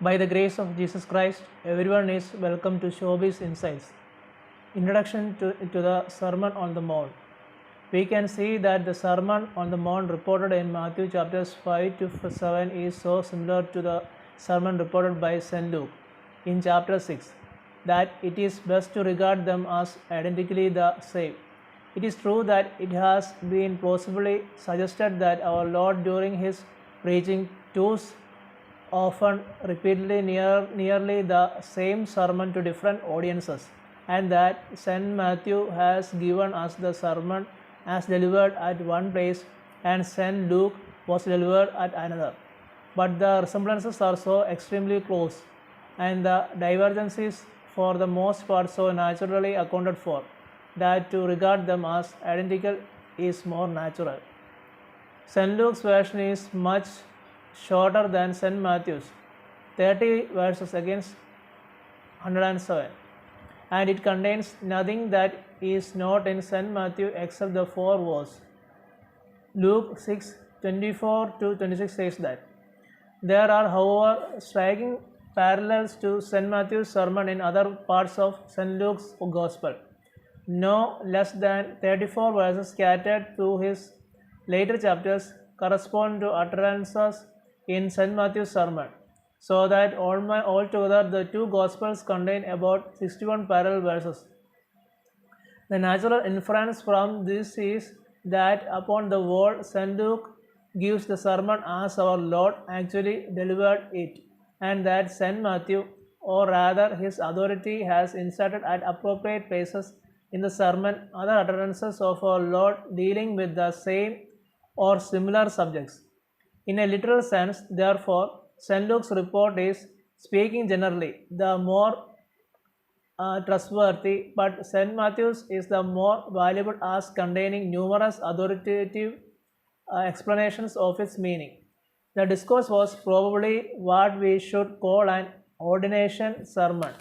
By the grace of Jesus Christ, everyone is welcome to Shobhi's Insights. Introduction to the Sermon on the Mount. We can see that the Sermon on the Mount reported in Matthew chapters 5 to 7 is so similar to the sermon reported by St. Luke in chapter 6 that it is best to regard them as identically the same. It is true that it has been plausibly suggested that our Lord during his preaching chose often repeatedly nearly the same sermon to different audiences, and that St. Matthew has given us the sermon as delivered at one place and St. Luke was delivered at another. But the resemblances are so extremely close and the divergences for the most part so naturally accounted for that to regard them as identical is more natural. St. Luke's version is much shorter than St. Matthew's, 30 verses against 107, and it contains nothing that is not in St. Matthew except the four verses. Luke 6:24 to 26 says that. There are, however, striking parallels to St. Matthew's sermon in other parts of St. Luke's Gospel. No less than 34 verses scattered through his later chapters correspond to utterances in St. Matthew's sermon, so that altogether the two Gospels contain about 61 parallel verses. The natural inference from this is that upon the whole, St. Luke gives the sermon as our Lord actually delivered it, and that St. Matthew, or rather his authority, has inserted at appropriate places in the sermon other utterances of our Lord dealing with the same or similar subjects. In a literal sense, therefore, St. Luke's report is, speaking generally, the more trustworthy, but St. Matthew's is the more valuable as containing numerous authoritative explanations of its meaning. The discourse was probably what we should call an ordination sermon,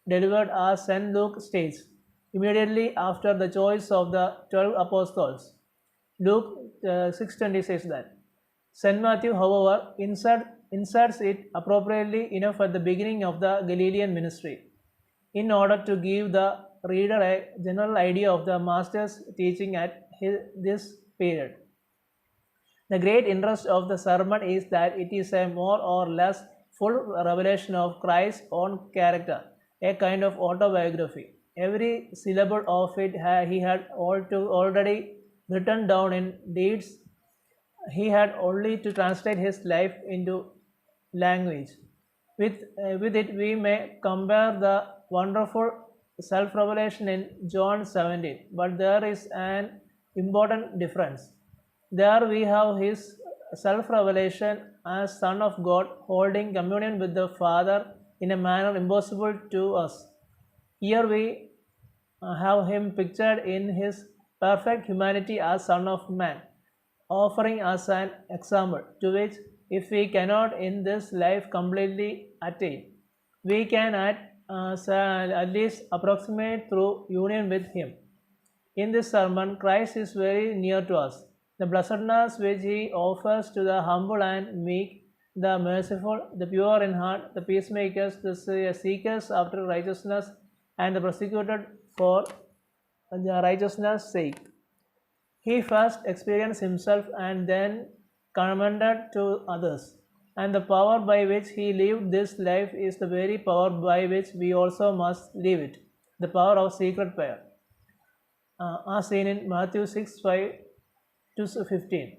delivered as St. Luke states, immediately after the choice of the 12 apostles. Luke 6:20 says that. St. Matthew, however, inserts it appropriately enough at the beginning of the Galilean ministry, in order to give the reader a general idea of the Master's teaching at this period. The great interest of the sermon is that it is a more or less full revelation of Christ's own character, a kind of autobiography. Every syllable of it he had already written down in deeds. He had only to translate his life into language. With it, we may compare the wonderful self-revelation in John 17, but there is an important difference. There we have his self-revelation as Son of God, holding communion with the Father in a manner impossible to us. Here we have him pictured in his perfect humanity as Son of Man, offering us an example to which, if we cannot in this life completely attain, we can at least approximate through union with him. In this sermon, Christ is very near to us. The blessedness which he offers to the humble and meek, the merciful, the pure in heart, the peacemakers, the seekers after righteousness, and the persecuted for the righteousness' sake. He first experienced himself and then commended to others. And the power by which he lived this life is the very power by which we also must live it, the power of secret prayer, as seen in Matthew 6:5 to 15.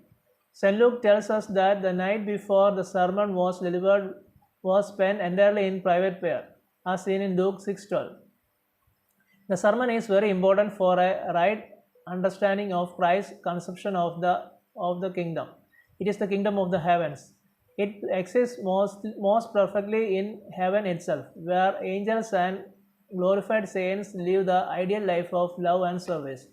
St. Luke tells us that the night before the sermon was delivered was spent entirely in private prayer, as seen in Luke 6:12. The sermon is very important for a right understanding of Christ's conception of the kingdom. It is the kingdom of the heavens. It exists most perfectly in heaven itself, where angels and glorified saints live the ideal life of love and service,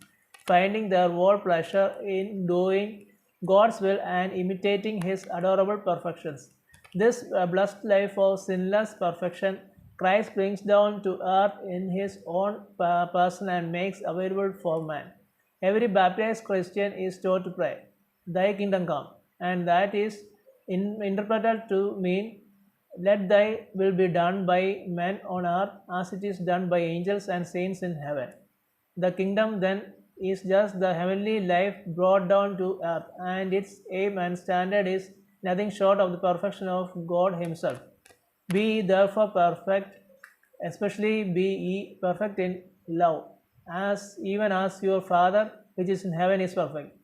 finding their whole pleasure in doing God's will and imitating his adorable perfections. This blessed life of sinless perfection Christ brings down to earth in his own person and makes available for man. Every baptized Christian is taught to pray, "Thy kingdom come," and that is interpreted to mean Let thy will be done by men on earth as it is done by angels and saints in heaven. The kingdom then is just the heavenly life brought down to earth, and its aim and standard is nothing short of the perfection of God Himself. Be ye therefore perfect, especially be ye perfect in love, as even as your Father which is in heaven is perfect,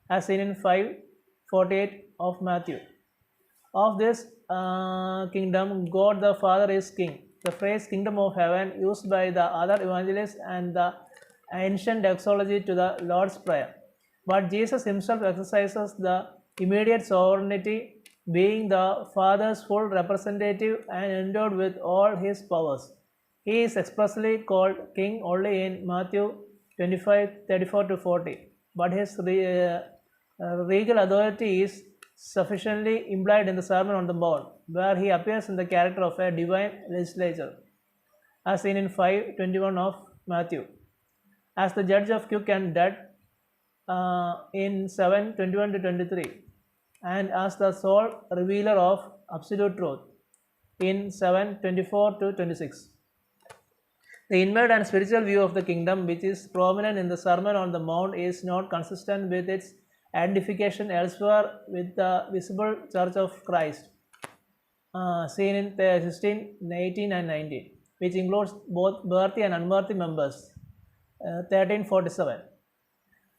as seen in 5:48 of Matthew. Of this kingdom, God the Father is king. The phrase kingdom of heaven used by the other evangelists and the ancient doxology to the Lord's Prayer. But Jesus himself exercises the immediate sovereignty, being the Father's full representative and endowed with all his powers. He is expressly called king only in Matthew 25:34 to 40, but his regal authority is sufficiently implied in the Sermon on the Mount, where he appears in the character of a divine legislator, as seen in 5:21 of Matthew, as the judge of quick and dead in 7:21 to 23, and as the sole revealer of absolute truth in 7:24 to 26. The inward and spiritual view of the kingdom, which is prominent in the Sermon on the Mount, is not consistent with its identification elsewhere with the visible Church of Christ, seen in 16, 18, and 19, which includes both worthy and unworthy members, 13:47.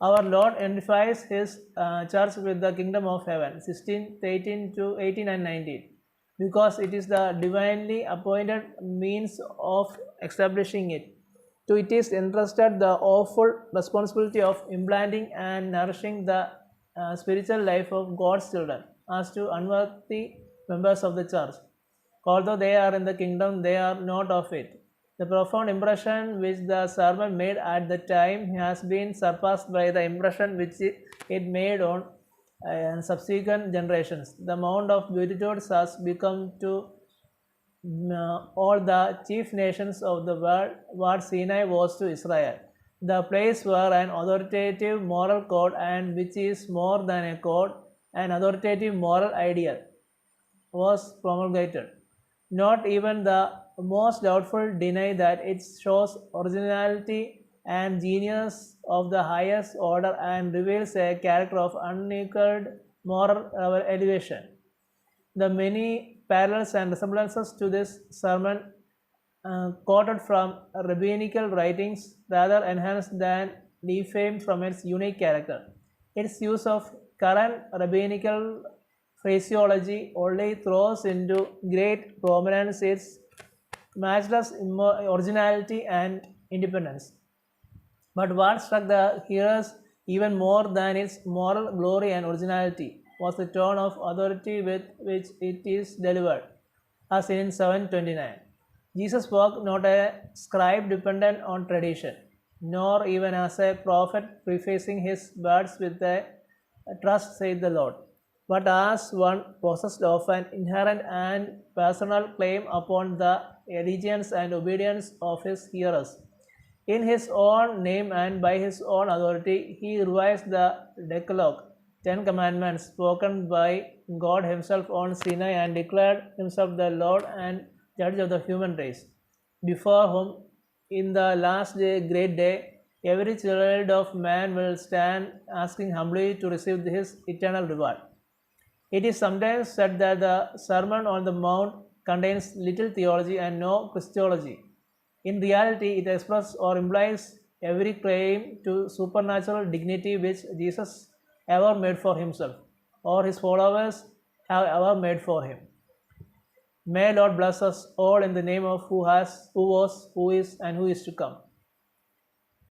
Our Lord identifies His church with the kingdom of heaven, 16, 18 to 18 and 19, because it is the divinely appointed means of establishing it. To it is entrusted the awful responsibility of implanting and nourishing the spiritual life of God's children. As to unworthy members of the church, although they are in the kingdom, they are not of it. The profound impression which the sermon made at the time has been surpassed by the impression which it made on subsequent generations. The Mount of Beatitudes has become to all the chief nations of the world what Sinai was to Israel, the place where an authoritative moral code, and which is more than a code, an authoritative moral ideal, was promulgated. Not even the most doubtful deny that it shows originality and genius of the highest order and reveals a character of unequaled moral elevation. The many parallels and resemblances to this sermon quoted from rabbinical writings rather enhanced than defamed from its unique character. Its use of current rabbinical phraseology only throws into great prominence its matchless originality and independence. But what struck the hearers even more than its moral glory and originality was the tone of authority with which it is delivered, as in 7:29. Jesus spoke not a scribe dependent on tradition, nor even as a prophet prefacing his words with a trust, saith the Lord, but as one possessed of an inherent and personal claim upon the allegiance and obedience of his hearers. In his own name and by his own authority, he revised the Decalogue, 10 Commandments spoken by God Himself on Sinai, and declared Himself the Lord and Judge of the human race, before whom in the last day, great day, every child of man will stand asking humbly to receive his eternal reward. It is sometimes said that the Sermon on the Mount contains little theology and no Christology. In reality, it expresses or implies every claim to supernatural dignity which Jesus ever made for himself, or his followers have ever made for him. May Lord bless us all in the name of who was, who is, and who is to come.